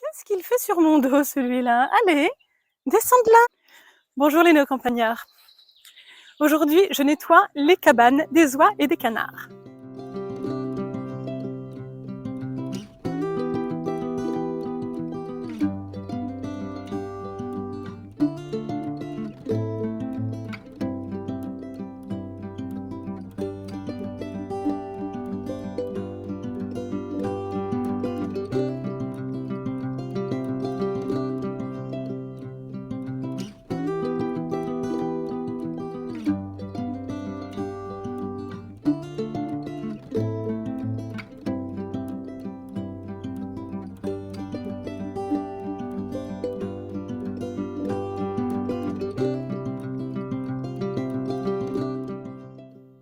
Qu'est-ce qu'il fait sur mon dos, celui-là? Allez, descends de là. Bonjour les néo-campagnards. Aujourd'hui, je nettoie les cabanes des oies et des canards.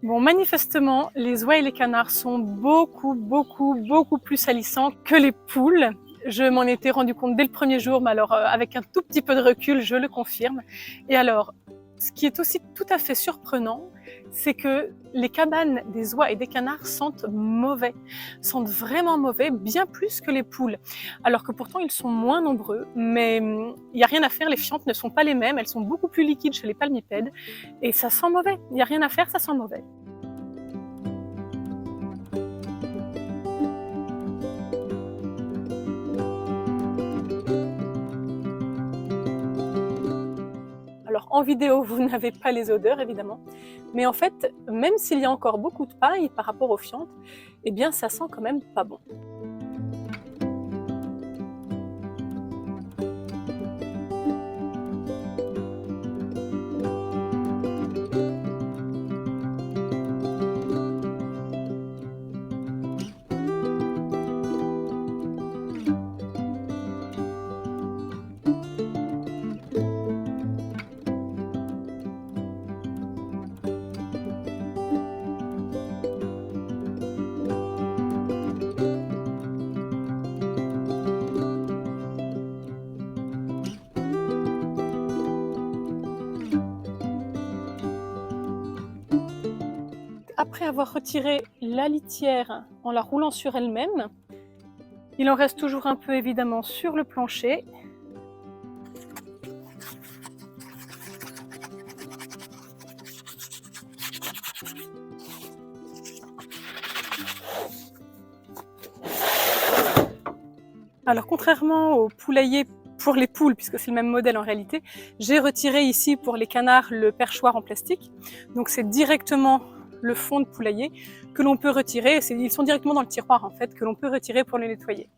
Bon, manifestement, les oies et les canards sont beaucoup plus salissants que les poules. Je m'en étais rendu compte dès le premier jour, mais alors avec un tout petit peu de recul, je le confirme. Et alors, ce qui est aussi tout à fait surprenant, c'est que les cabanes des oies et des canards sentent mauvais, sentent vraiment mauvais, bien plus que les poules. Alors que pourtant ils sont moins nombreux, mais il n'y a rien à faire, les fientes ne sont pas les mêmes, elles sont beaucoup plus liquides chez les palmipèdes, et ça sent mauvais, il n'y a rien à faire, ça sent mauvais. Alors en vidéo, vous n'avez pas les odeurs évidemment, mais en fait, même s'il y a encore beaucoup de paille par rapport aux fientes, eh bien ça sent quand même pas bon. Après avoir retiré la litière en la roulant sur elle-même, il en reste toujours un peu évidemment sur le plancher. Alors contrairement au poulailler pour les poules, puisque c'est le même modèle en réalité, j'ai retiré ici pour les canards le perchoir en plastique. Donc c'est directement le fond de poulailler que l'on peut retirer. Ils sont directement dans le tiroir en fait, que l'on peut retirer pour les nettoyer.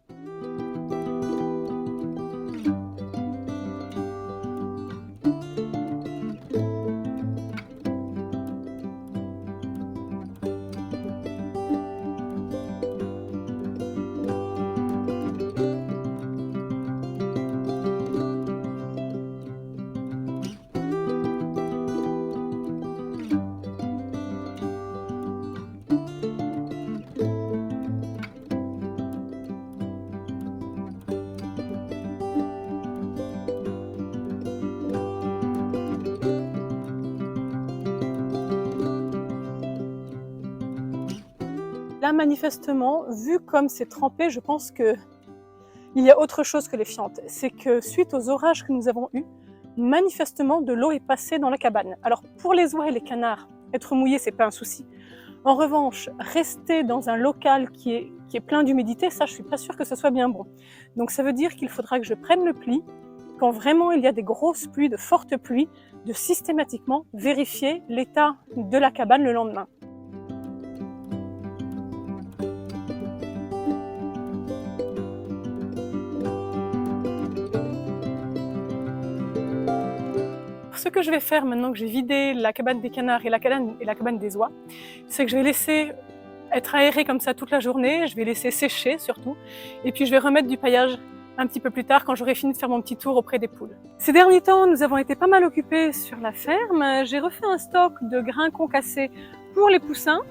Là, manifestement, vu comme c'est trempé, je pense qu'il y a autre chose que les fientes. C'est que suite aux orages que nous avons eus, manifestement, de l'eau est passée dans la cabane. Alors, pour les oies et les canards, être mouillé, c'est pas un souci. En revanche, rester dans un local qui est plein d'humidité, ça, je suis pas sûre que ce soit bien bon. Donc, ça veut dire qu'il faudra que je prenne le pli, quand vraiment il y a des grosses pluies, de fortes pluies, de systématiquement vérifier l'état de la cabane le lendemain. Ce que je vais faire maintenant que j'ai vidé la cabane des canards et la cabane des oies, c'est que je vais laisser être aéré comme ça toute la journée, je vais laisser sécher surtout, et puis je vais remettre du paillage un petit peu plus tard quand j'aurai fini de faire mon petit tour auprès des poules. Ces derniers temps, nous avons été pas mal occupés sur la ferme. J'ai refait un stock de grains concassés pour les poussins.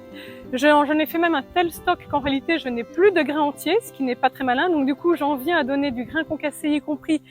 J'en ai fait même un tel stock qu'en réalité je n'ai plus de grains entiers, ce qui n'est pas très malin, donc du coup j'en viens à donner du grain concassé, y compris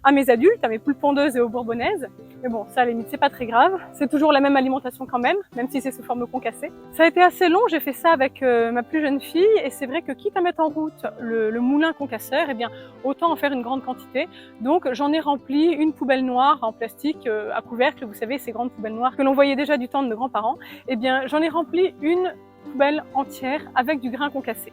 à mes adultes, à mes poules pondeuses et aux bourbonnaises. Mais bon, ça à la limite, c'est pas très grave. C'est toujours la même alimentation quand même si c'est sous forme concassée. Ça a été assez long, j'ai fait ça avec ma plus jeune fille et c'est vrai que quitte à mettre en route le moulin concasseur, eh bien, autant en faire une grande quantité. Donc j'en ai rempli une poubelle noire en plastique à couvercle, vous savez, ces grandes poubelles noires que l'on voyait déjà du temps de nos grands-parents. Eh bien, j'en ai rempli une poubelle entière avec du grain concassé.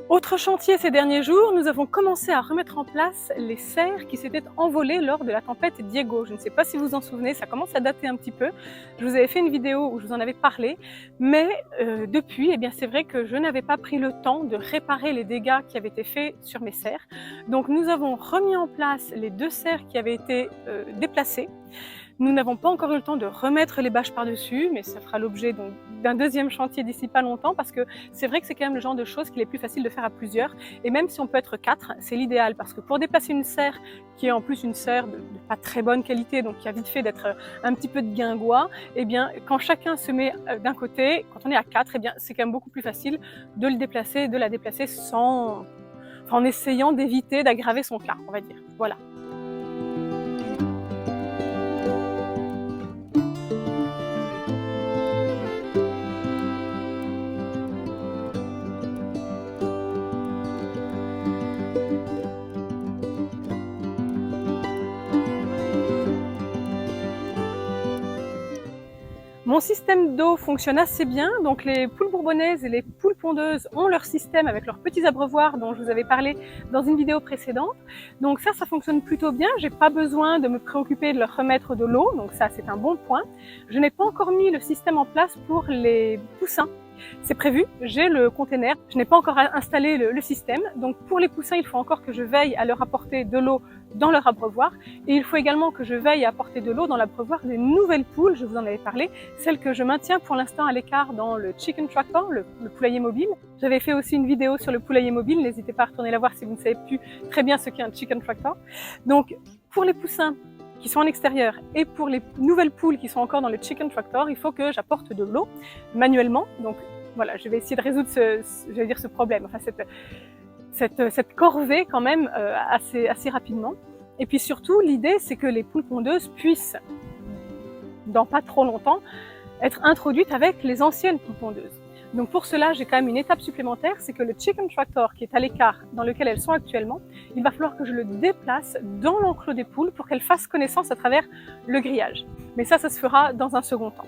Autre chantier ces derniers jours, nous avons commencé à remettre en place les serres qui s'étaient envolées lors de la tempête Diego. Je ne sais pas si vous vous en souvenez, ça commence à dater un petit peu. Je vous avais fait une vidéo où je vous en avais parlé, mais depuis, eh bien, c'est vrai que je n'avais pas pris le temps de réparer les dégâts qui avaient été faits sur mes serres. Donc nous avons remis en place les 2 serres qui avaient été déplacées. Nous n'avons pas encore eu le temps de remettre les bâches par-dessus, mais ça fera l'objet d'un deuxième chantier d'ici pas longtemps parce que c'est vrai que c'est quand même le genre de choses qu'il est plus facile de faire à plusieurs. Et même si on peut être 4, c'est l'idéal parce que pour déplacer une serre qui est en plus une serre de pas très bonne qualité, donc qui a vite fait d'être un petit peu de guingois, eh bien, quand chacun se met d'un côté, quand on est à 4, eh bien, c'est quand même beaucoup plus facile de le déplacer, de la déplacer en essayant d'éviter d'aggraver son cas, on va dire. Voilà. Mon système d'eau fonctionne assez bien, donc les poules bourbonnaises et les poules pondeuses ont leur système avec leurs petits abreuvoirs dont je vous avais parlé dans une vidéo précédente. Donc ça fonctionne plutôt bien, j'ai pas besoin de me préoccuper de leur remettre de l'eau, donc ça c'est un bon point. Je n'ai pas encore mis le système en place pour les poussins. C'est prévu, j'ai le container, je n'ai pas encore installé le système, donc pour les poussins il faut encore que je veille à leur apporter de l'eau dans leur abreuvoir et il faut également que je veille à apporter de l'eau dans l'abreuvoir des nouvelles poules, je vous en avais parlé, celles que je maintiens pour l'instant à l'écart dans le Chicken Tractor, le poulailler mobile. J'avais fait aussi une vidéo sur le poulailler mobile, n'hésitez pas à retourner la voir si vous ne savez plus très bien ce qu'est un Chicken Tractor. Donc pour les poussins qui sont en extérieur et pour les nouvelles poules qui sont encore dans le Chicken Tractor, il faut que j'apporte de l'eau manuellement. Donc voilà, je vais essayer de résoudre ce problème, enfin cette corvée quand même assez rapidement. Et puis surtout, l'idée c'est que les poules pondeuses puissent, dans pas trop longtemps, être introduites avec les anciennes poules pondeuses. Donc pour cela, j'ai quand même une étape supplémentaire, c'est que le Chicken Tractor qui est à l'écart dans lequel elles sont actuellement, il va falloir que je le déplace dans l'enclos des poules pour qu'elles fassent connaissance à travers le grillage. Mais ça se fera dans un second temps.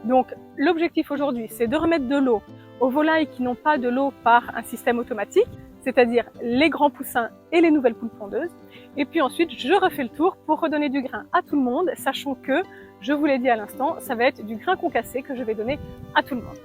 Donc l'objectif aujourd'hui, c'est de remettre de l'eau aux volailles qui n'ont pas de l'eau par un système automatique, c'est-à-dire les grands poussins et les nouvelles poules pondeuses. Et puis ensuite, je refais le tour pour redonner du grain à tout le monde, sachant que, je vous l'ai dit à l'instant, ça va être du grain concassé que je vais donner à tout le monde.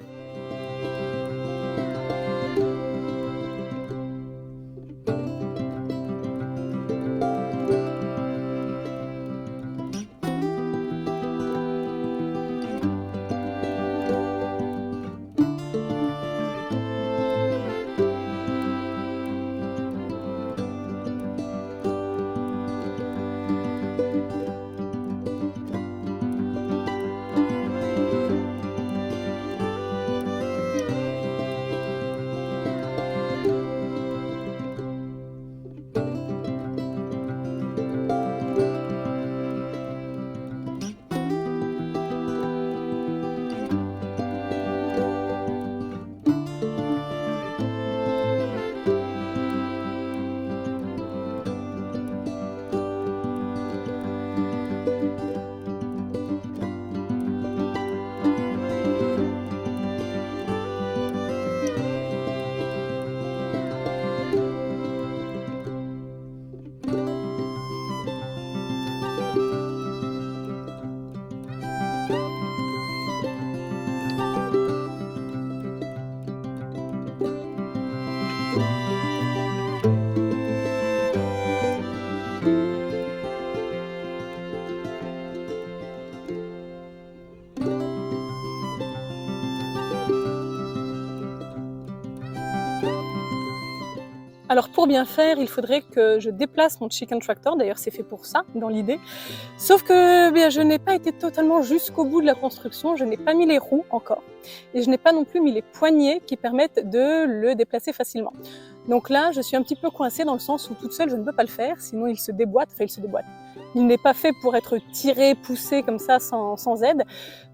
Alors pour bien faire, il faudrait que je déplace mon chicken tractor, d'ailleurs c'est fait pour ça dans l'idée, sauf que je n'ai pas été totalement jusqu'au bout de la construction, je n'ai pas mis les roues encore et je n'ai pas non plus mis les poignées qui permettent de le déplacer facilement. Donc là je suis un petit peu coincée dans le sens où toute seule je ne peux pas le faire, sinon il se déboîte. Il n'est pas fait pour être tiré, poussé comme ça sans aide.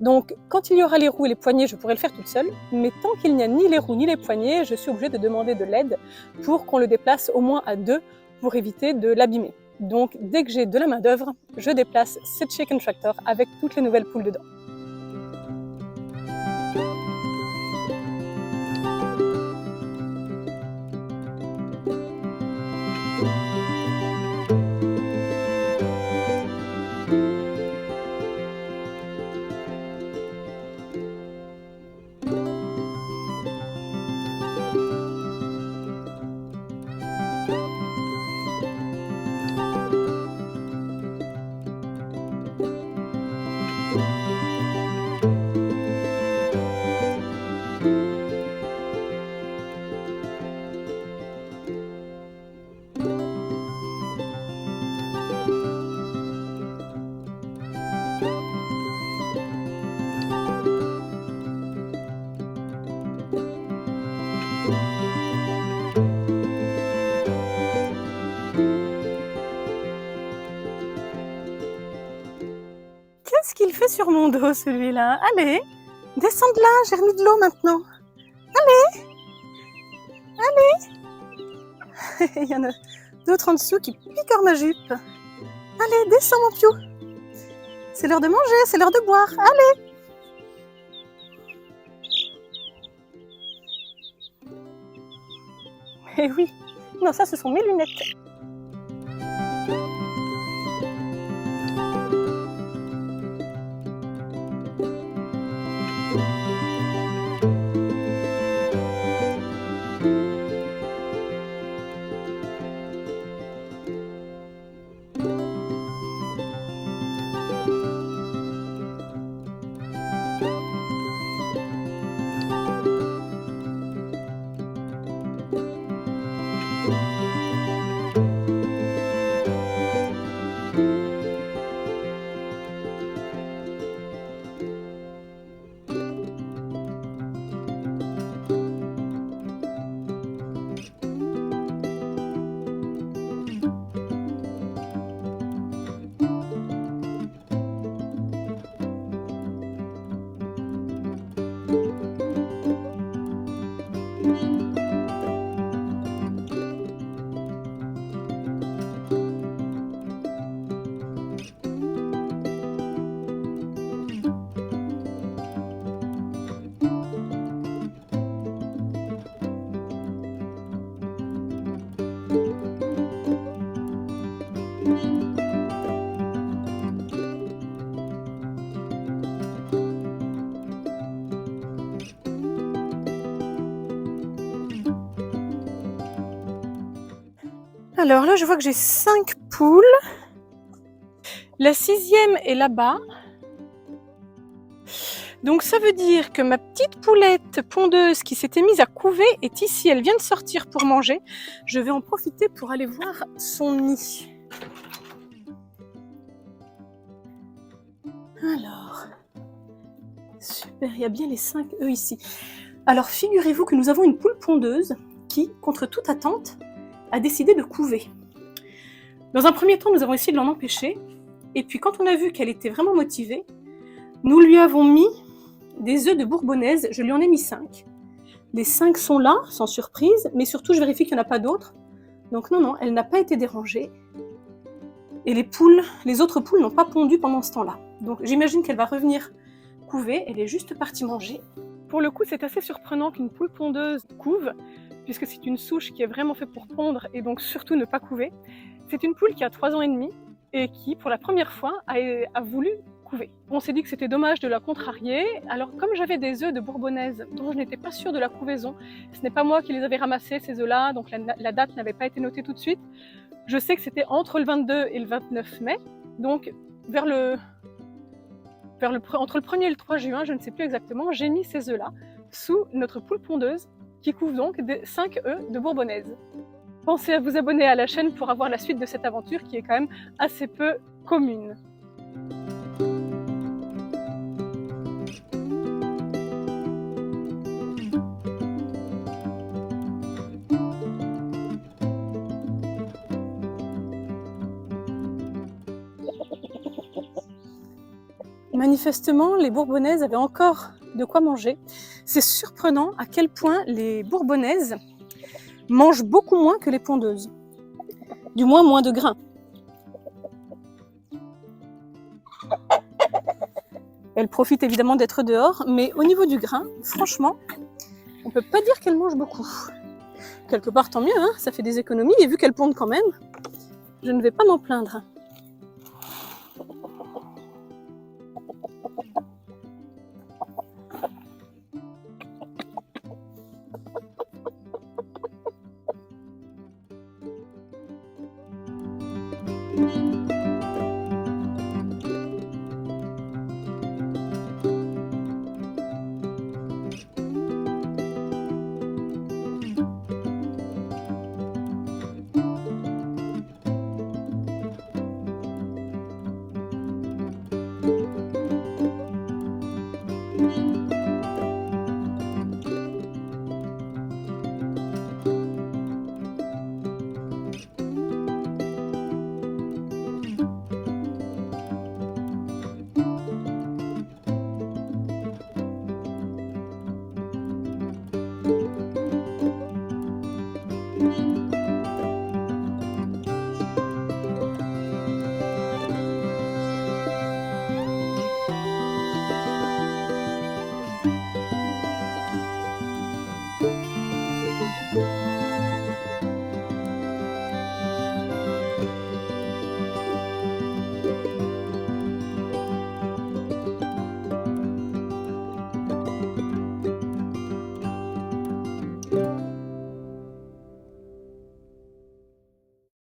Donc quand il y aura les roues et les poignées, je pourrai le faire toute seule. Mais tant qu'il n'y a ni les roues ni les poignées, je suis obligée de demander de l'aide pour qu'on le déplace au moins à deux pour éviter de l'abîmer. Donc dès que j'ai de la main d'œuvre, je déplace ce chicken tractor avec toutes les nouvelles poules dedans. Qu'est-ce qu'il fait sur mon dos celui-là? Allez, descends de là, j'ai remis de l'eau maintenant. Allez, allez. Il y en a d'autres en dessous qui picorent ma jupe. Allez, descends mon piou. C'est l'heure de manger, c'est l'heure de boire. Allez. Eh oui, non ça ce sont mes lunettes. Alors là, je vois que j'ai 5 poules. La 6e est là-bas. Donc ça veut dire que ma petite poulette pondeuse qui s'était mise à couver est ici. Elle vient de sortir pour manger. Je vais en profiter pour aller voir son nid. Alors, super, il y a bien les 5 œufs ici. Alors figurez-vous que nous avons une poule pondeuse qui, contre toute attente, a décidé de couver. Dans un premier temps, nous avons essayé de l'en empêcher. Et puis quand on a vu qu'elle était vraiment motivée, nous lui avons mis des œufs de bourbonnaise. Je lui en ai mis 5. Les 5 sont là, sans surprise, mais surtout je vérifie qu'il n'y en a pas d'autres. Donc non, elle n'a pas été dérangée. Et les autres poules n'ont pas pondu pendant ce temps-là. Donc j'imagine qu'elle va revenir couver. Elle est juste partie manger. Pour le coup, c'est assez surprenant qu'une poule pondeuse couve, puisque c'est une souche qui est vraiment faite pour pondre et donc surtout ne pas couver. C'est une poule qui a 3 ans et demi et qui, pour la première fois, a voulu couver. On s'est dit que c'était dommage de la contrarier. Alors, comme j'avais des œufs de bourbonnaise dont je n'étais pas sûre de la couvaison, ce n'est pas moi qui les avais ramassés, ces œufs-là, donc la date n'avait pas été notée tout de suite. Je sais que c'était entre le 22 et le 29 mai, donc entre le 1er et le 3 juin, je ne sais plus exactement, j'ai mis ces œufs-là sous notre poule pondeuse qui couve donc des 5 œufs de bourbonnaise. Pensez à vous abonner à la chaîne pour avoir la suite de cette aventure qui est quand même assez peu commune. Manifestement, les Bourbonnaises avaient encore de quoi manger. C'est surprenant à quel point les Bourbonnaises mangent beaucoup moins que les pondeuses. Du moins, moins de grains. Elles profitent évidemment d'être dehors, mais au niveau du grain, franchement, on ne peut pas dire qu'elles mangent beaucoup. Quelque part, tant mieux, hein, ça fait des économies, et vu qu'elles pondent quand même, je ne vais pas m'en plaindre.